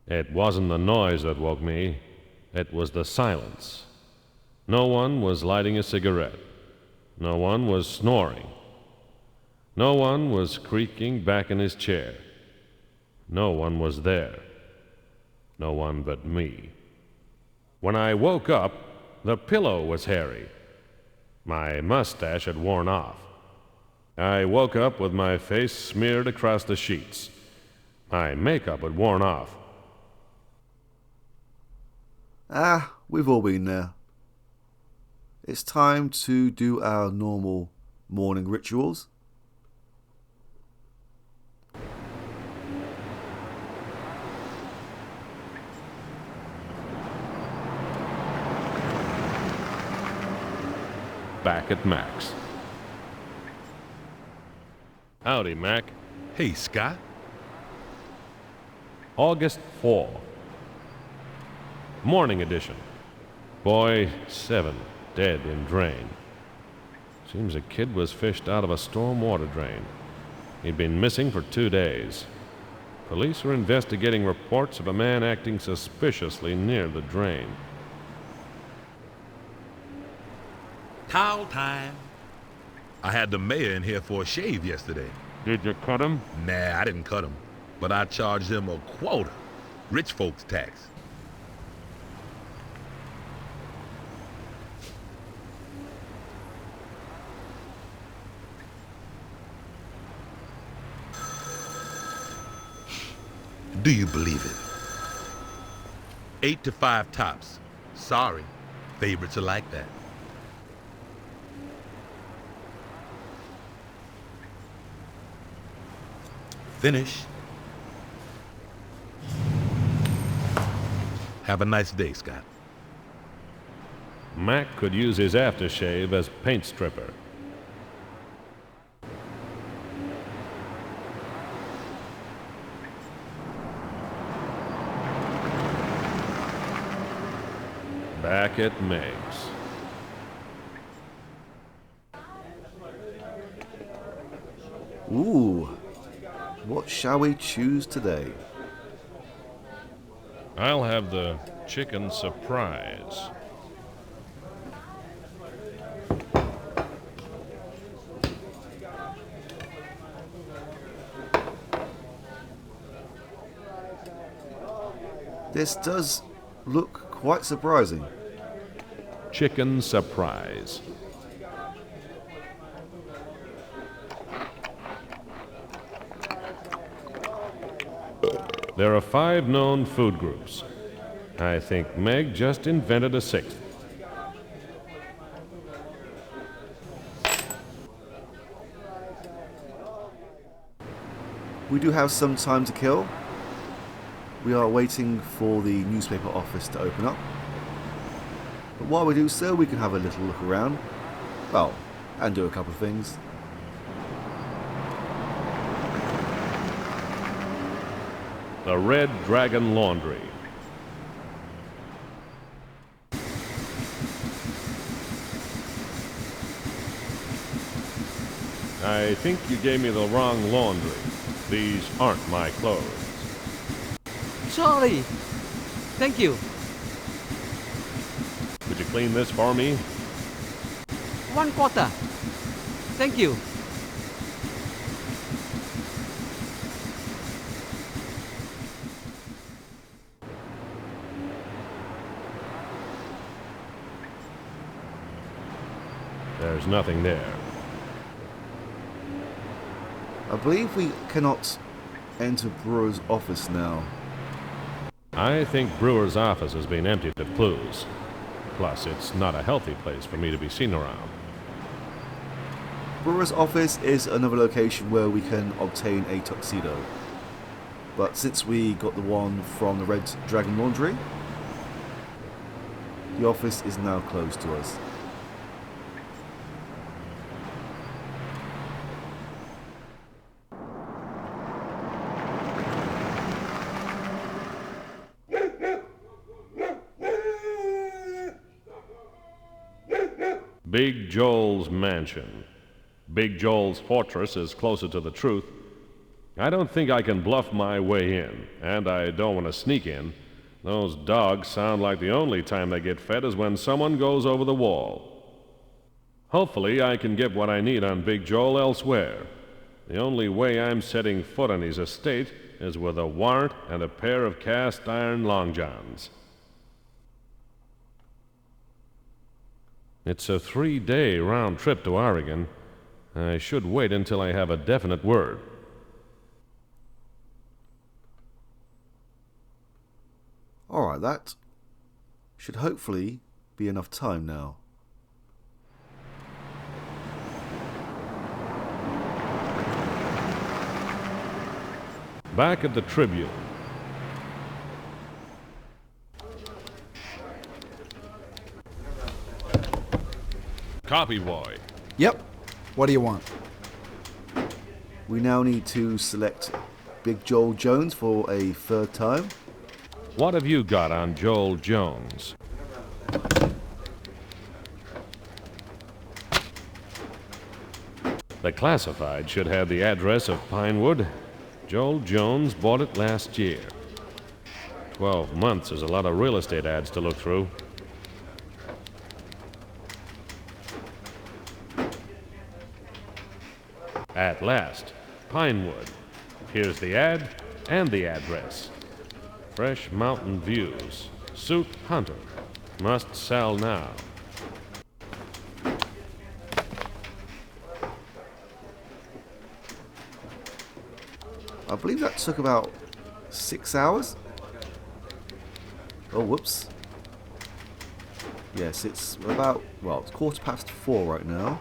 It wasn't the noise that woke me, it was the silence. No one was lighting a cigarette. No one was snoring. No one was creaking back in his chair. No one was there. No one but me. When I woke up, the pillow was hairy. My mustache had worn off. I woke up with my face smeared across the sheets. My makeup had worn off. Ah, we've all been there. It's time to do our normal morning rituals. Back at Mac's. Howdy, Mac. Hey, Scott. August 4. Morning edition. Boy 7 dead in drain. Seems a kid was fished out of a storm water drain. He'd been missing for 2 days. Police are investigating reports of a man acting suspiciously near the drain. Towel time. I had the mayor in here for a shave yesterday. Did you cut him? Nah, I didn't cut him, but I charged him a quota. Rich folks tax. Do you believe it? 8 to 5 tops. Sorry, favorites are like that. Finish. Have a nice day, Scott. Mac could use his aftershave as paint stripper. Back at Meg's. Ooh, what shall we choose today? I'll have the chicken surprise. This does look quite surprising. Chicken surprise. There are 5 known food groups. I think Meg just invented a 6th. We do have some time to kill. We are waiting for the newspaper office to open up. But while we do so, we can have a little look around. Well, and do a couple of things. The Red Dragon Laundry. I think you gave me the wrong laundry. These aren't my clothes. Charlie! Thank you. Could you clean this for me? 1 quarter. Thank you. There's nothing there. I believe we cannot enter Brewer's office now. I think Brewer's office has been emptied of clues. Plus, it's not a healthy place for me to be seen around. Brewer's office is another location where we can obtain a tuxedo. But since we got the one from the Red Dragon Laundry, the office is now closed to us. Big Joel's mansion. Big Joel's fortress is closer to the truth, I don't think I can bluff my way in, and I don't want to sneak in. Those dogs sound like the only time they get fed is when someone goes over the wall. Hopefully, I can get what I need on Big Joel elsewhere. The only way I'm setting foot on his estate is with a warrant and a pair of cast iron long johns. It's a 3-day round trip to Oregon. I should wait until I have a definite word. Alright, that should hopefully be enough time now. Back at the Tribune. Copy, boy. Yep. What do you want? We now need to select Big Joel Jones for a third time. What have you got on Joel Jones? The classified should have the address of Pinewood. Joel Jones bought it last year. 12 months is a lot of real estate ads to look through. At last, Pinewood. Here's the ad and the address. Fresh mountain views. Suit Hunter. Must sell now. I believe that took about 6 hours. Oh, whoops. Yes, it's about, well, it's 4:15 right now.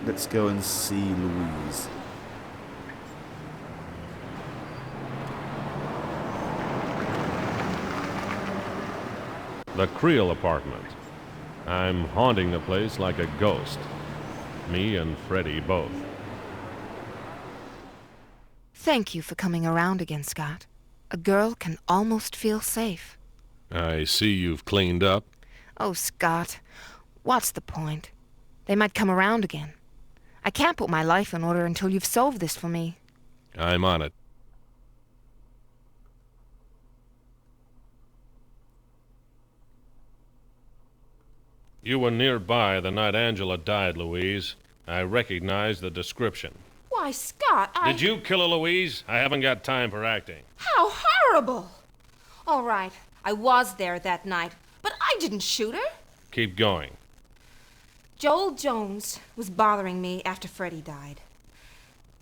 Let's go and see Louise. The Creel apartment. I'm haunting the place like a ghost. Me and Freddie both. Thank you for coming around again, Scott. A girl can almost feel safe. I see you've cleaned up. Oh, Scott, what's the point? They might come around again. I can't put my life in order until you've solved this for me. I'm on it. You were nearby the night Angela died, Louise. I recognize the description. Why, Scott, Did you kill her, Louise? I haven't got time for acting. How horrible! All right, I was there that night, but I didn't shoot her. Keep going. Joel Jones was bothering me after Freddie died.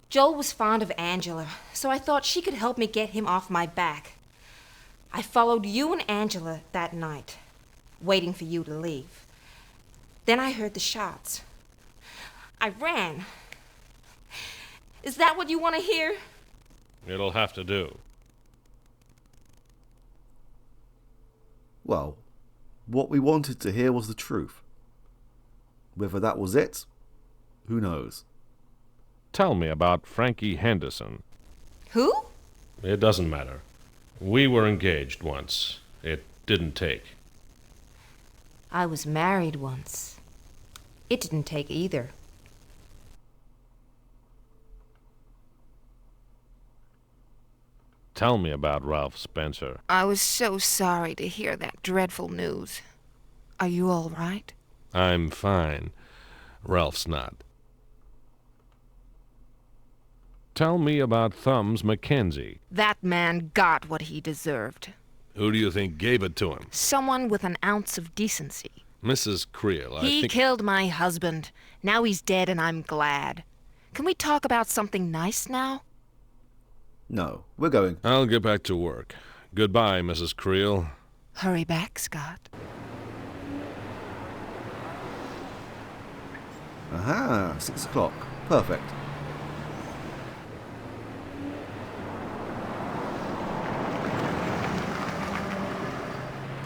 Joel was fond of Angela, so I thought she could help me get him off my back. I followed you and Angela that night, waiting for you to leave. Then I heard the shots. I ran. Is that what you want to hear? It'll have to do. Well, what we wanted to hear was the truth. Whether that was it, who knows? Tell me about Frankie Henderson. Who? It doesn't matter. We were engaged once. It didn't take. I was married once. It didn't take either. Tell me about Ralph Spencer. I was so sorry to hear that dreadful news. Are you all right? I'm fine. Ralph's not. Tell me about Thumbs Mackenzie. That man got what he deserved. Who do you think gave it to him? Someone with an ounce of decency. Mrs. Creel, I He think... killed my husband. Now he's dead and I'm glad. Can we talk about something nice now? No, we're going. I'll get back to work. Goodbye, Mrs. Creel. Hurry back, Scott. Aha, 6 o'clock. Perfect.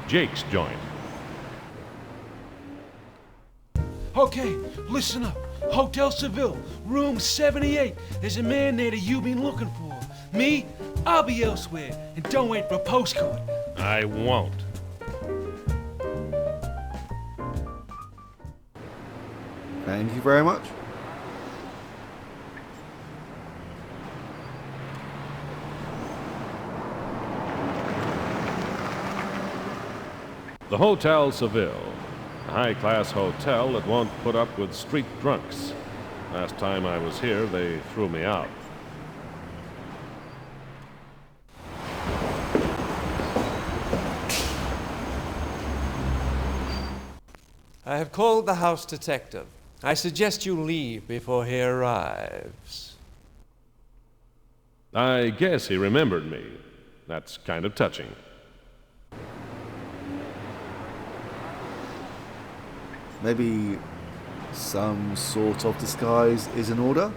Jake's joint. Okay, listen up. Hotel Seville, room 78. There's a man there that you've been looking for. Me? I'll be elsewhere. And don't wait for a postcard. I won't. Thank you very much. The Hotel Seville, a high-class hotel that won't put up with street drunks. Last time I was here, they threw me out. I have called the house detective. I suggest you leave before he arrives. I guess he remembered me. That's kind of touching. Maybe some sort of disguise is in order.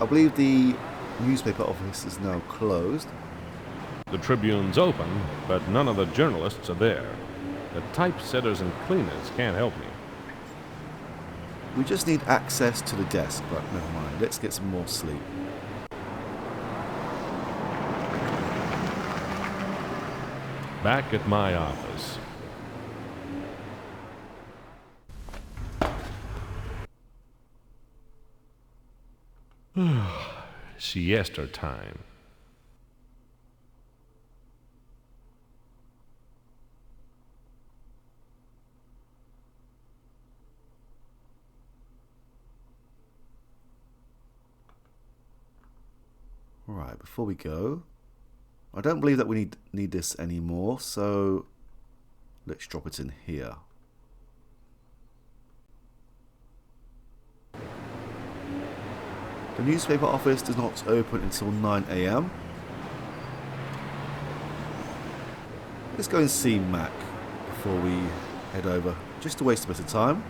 I believe the newspaper office is now closed. The Tribune's open, but none of the journalists are there. The typesetters and cleaners can't help me. We just need access to the desk, but never mind. Let's get some more sleep. Back at my office. Siesta time. Alright, before we go, I don't believe that we need this anymore, so let's drop it in here. The newspaper office does not open until 9 AM. Let's go and see Mac before we head over, just to waste a bit of time.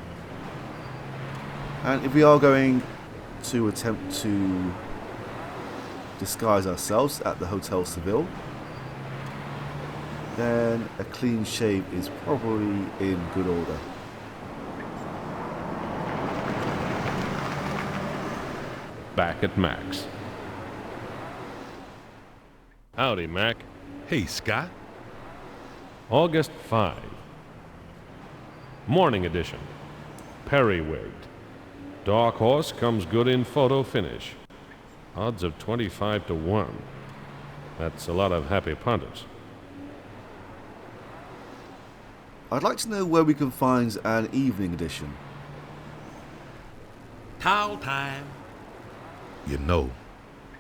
And if we are going to attempt to disguise ourselves at the Hotel Seville, then a clean shave is probably in good order. Back at Mac's. Howdy, Mac. Hey, Scott. August 5. Morning edition. Periwigged. Dark horse comes good in photo finish. Odds of 25 to 1. That's a lot of happy punters. I'd like to know where we can find an evening edition. Towel time. You know,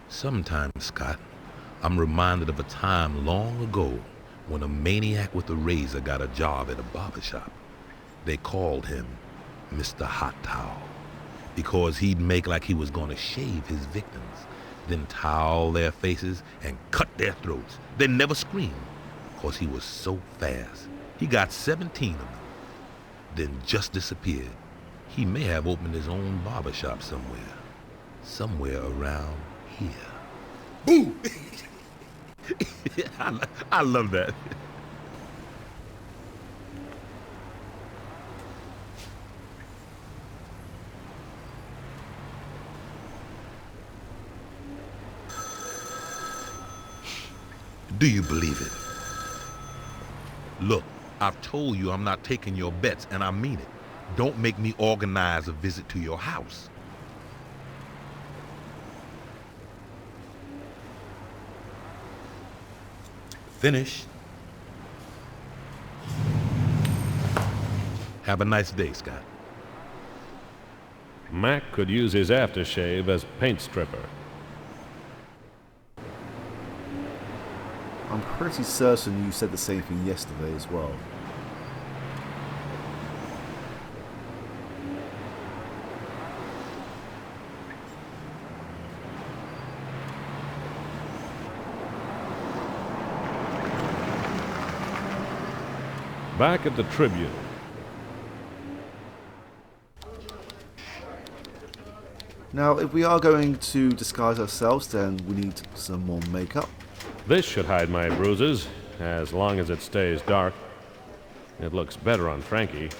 sometimes, Scott, I'm reminded of a time long ago when a maniac with a razor got a job at a barbershop. They called him Mr. Hot Towel because he'd make like he was going to shave his victims, then towel their faces and cut their throats, then never scream because he was so fast. He got 17 of them, then just disappeared. He may have opened his own barbershop somewhere around here. Boo! I love that. Do you believe it? Look, I've told you I'm not taking your bets, and I mean it. Don't make me organize a visit to your house. Finished. Have a nice day, Scott. Mac could use his aftershave as paint stripper. I'm pretty certain you said the same thing yesterday as well. Back at the Tribune. Now, if we are going to disguise ourselves, then we need some more makeup. This should hide my bruises, as long as it stays dark. It looks better on Frankie.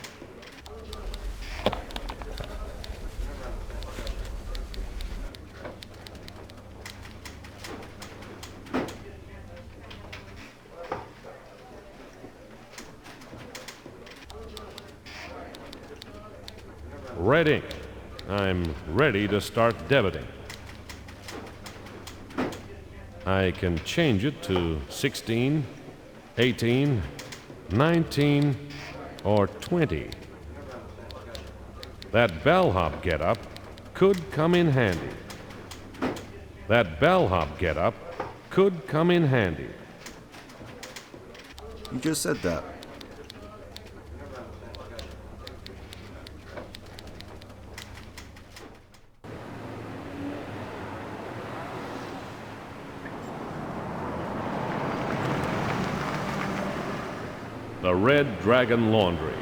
Red ink. I'm ready to start debiting. I can change it to 16, 18, 19, or 20. That bellhop get-up could come in handy. That bellhop get-up could come in handy. You just said that. The Red Dragon Laundry.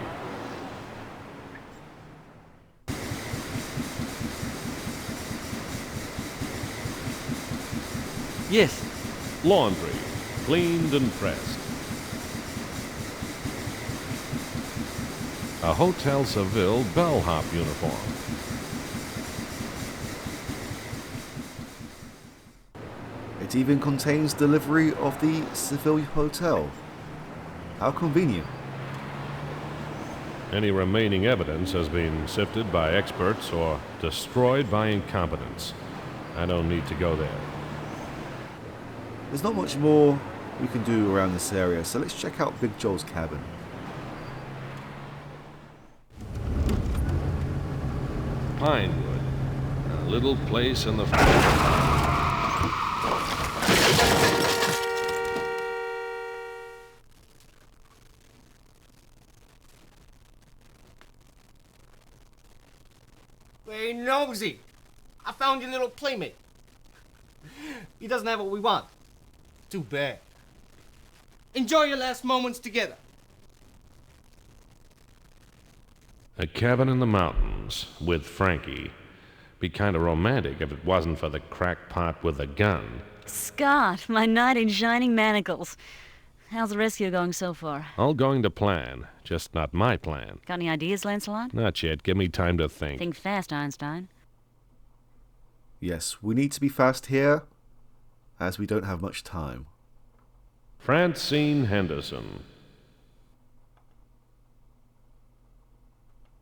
Yes. Laundry, cleaned and pressed. A Hotel Seville bellhop uniform. It even contains delivery of the Seville Hotel. How convenient. Any remaining evidence has been sifted by experts or destroyed by incompetence. I don't need to go there. There's not much more we can do around this area, so let's check out Big Joel's cabin. Pinewood, a little place in the... Hey, Nosy! I found your little playmate. He doesn't have what we want. Too bad. Enjoy your last moments together. A cabin in the mountains with Frankie. Be kind of romantic if it wasn't for the crackpot with a gun. Scott, my knight in shining manacles. How's the rescue going so far? All going to plan, just not my plan. Got any ideas, Lancelot? Not yet. Give me time to think. Think fast, Einstein. Yes, we need to be fast here, as we don't have much time. Francine Henderson.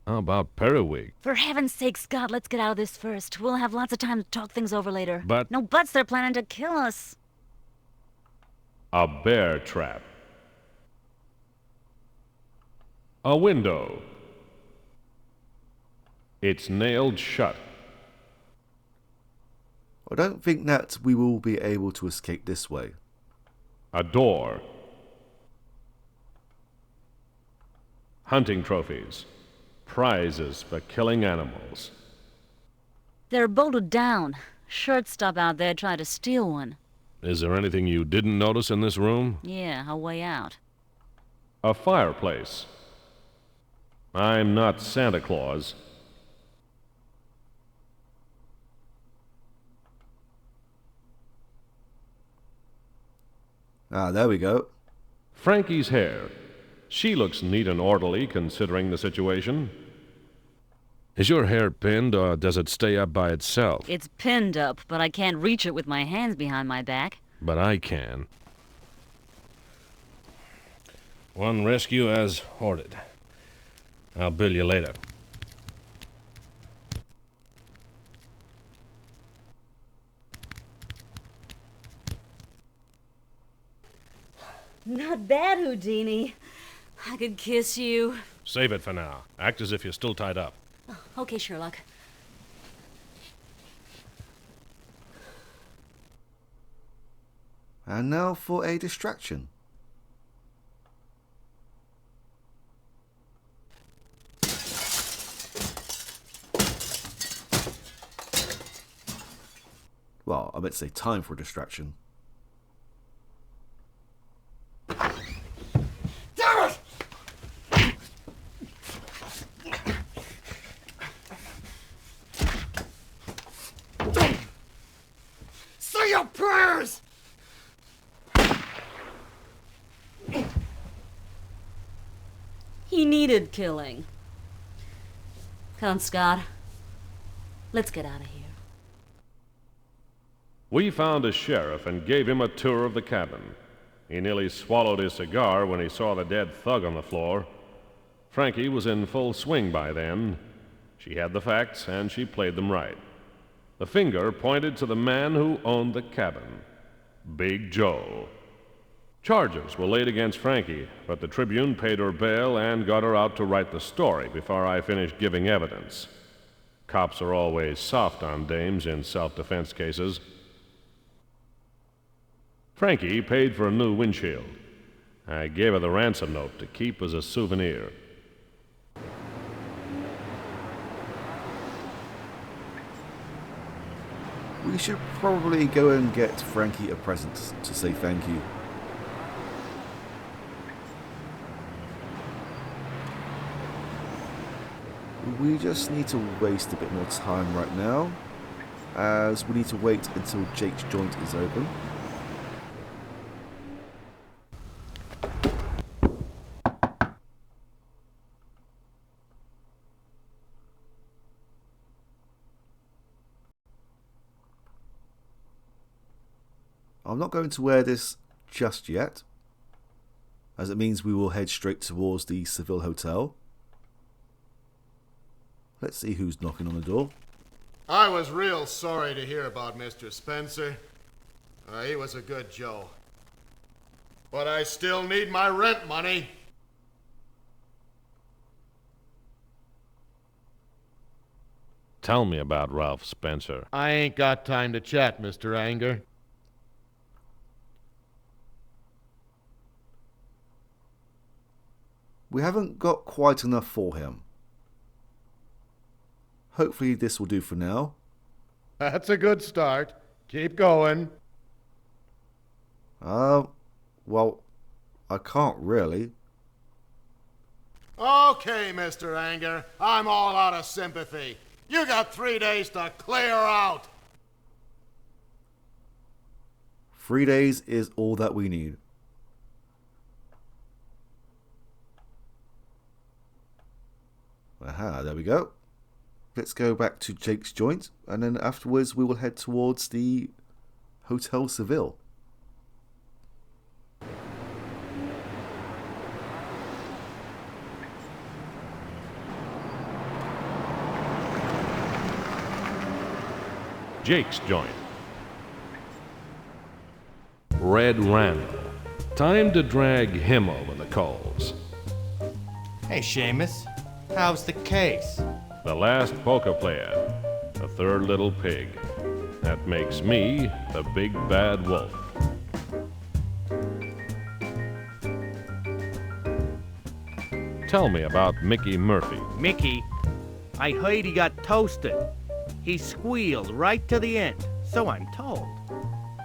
How about periwig? For heaven's sake, Scott, let's get out of this first. We'll have lots of time to talk things over later. But... No buts, they're planning to kill us. A bear trap. A window. It's nailed shut. I don't think that we will be able to escape this way. A door. Hunting trophies. Prizes for killing animals. They're bolted down. Shortstop out there tried to steal one. Is there anything you didn't notice in this room? Yeah, a way out. A fireplace. I'm not Santa Claus. Ah, there we go. Frankie's hair. She looks neat and orderly considering the situation. Is your hair pinned or does it stay up by itself? It's pinned up, but I can't reach it with my hands behind my back. But I can. One rescue as ordered. I'll bill you later. Not bad, Houdini. I could kiss you. Save it for now. Act as if you're still tied up. Oh, okay, Sherlock. And now for a distraction. Well, I meant to say time for a distraction. Damn it! Say your prayers! He needed killing. Come, Scott. Let's get out of here. We found a sheriff and gave him a tour of the cabin. He nearly swallowed his cigar when he saw the dead thug on the floor. Frankie was in full swing by then. She had the facts, and she played them right. The finger pointed to the man who owned the cabin, Big Joel. Charges were laid against Frankie, but the Tribune paid her bail and got her out to write the story before I finished giving evidence. Cops are always soft on dames in self-defense cases. Frankie paid for a new windshield. I gave her the ransom note to keep as a souvenir. We should probably go and get Frankie a present to say thank you. We just need to waste a bit more time right now, as we need to wait until Jake's joint is open. I'm not going to wear this just yet, as it means we will head straight towards the Seville Hotel. Let's see who's knocking on the door. I was real sorry to hear about Mr. Spencer. He was a good Joe. But I still need my rent money. Tell me about Ralph Spencer. I ain't got time to chat, Mr. Anger. We haven't got quite enough for him. Hopefully this will do for now. That's a good start. Keep going. Well, I can't really. Okay, Mr. Anger. I'm all out of sympathy. You got 3 days to clear out. 3 days is all that we need. Aha, there we go. Let's go back to Jake's joint, and then afterwards we will head towards the Hotel Seville. Jake's joint. Red Randall. Time to drag him over the coals. Hey, Seamus. How's the case? The last poker player. The third little pig. That makes me the big bad wolf. Tell me about Mickey Murphy. Mickey? I heard he got toasted. He squealed right to the end, so I'm told.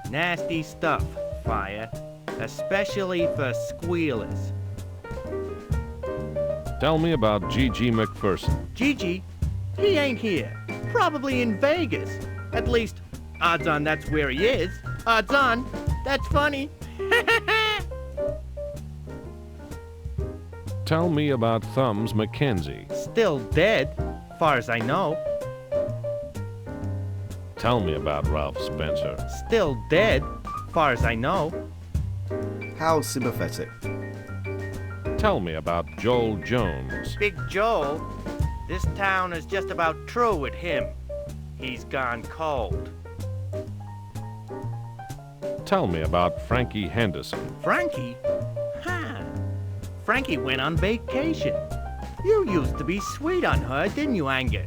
Nasty stuff, Fire. Especially for squealers. Tell me about Gigi McPherson. Gigi? He ain't here. Probably in Vegas. At least, odds on that's where he is. Odds on. That's funny. Tell me about Thumbs McKenzie. Still dead, far as I know. Tell me about Ralph Spencer. Still dead, far as I know. How sympathetic. Tell me about Joel Jones. Big Joel? This town is just about true with him. He's gone cold. Tell me about Frankie Henderson. Frankie? Huh. Frankie went on vacation. You used to be sweet on her, didn't you, Anger?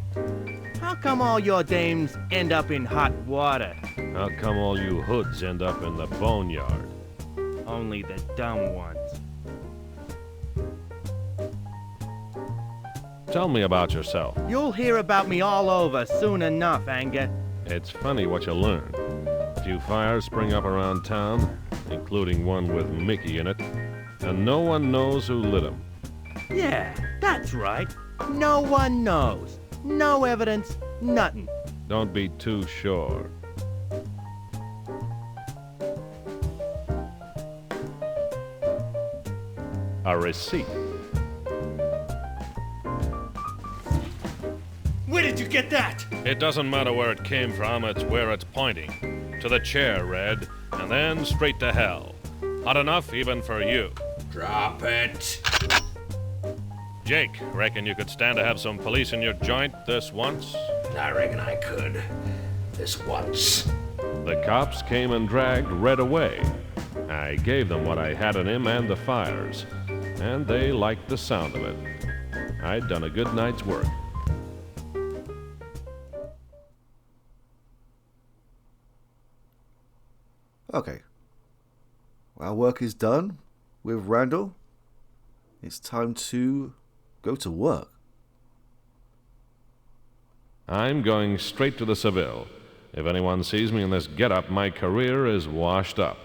How come all your dames end up in hot water? How come all you hoods end up in the boneyard? Only the dumb ones. Tell me about yourself. You'll hear about me all over soon enough, Anger. It's funny what you learn. A few fires spring up around town, including one with Mickey in it, and no one knows who lit them. Yeah, that's right. No one knows. No evidence, nothing. Don't be too sure. A receipt. Where did you get that? It doesn't matter where it came from, it's where it's pointing. To the chair, Red, and then straight to hell. Hot enough even for you. Drop it. Jake, reckon you could stand to have some police in your joint this once? I reckon I could. This once. The cops came and dragged Red away. I gave them what I had in him and the fires, and they liked the sound of it. I'd done a good night's work. Okay. Our work is done with Randall. It's time to go to work. I'm going straight to the Seville. If anyone sees me in this getup, my career is washed up.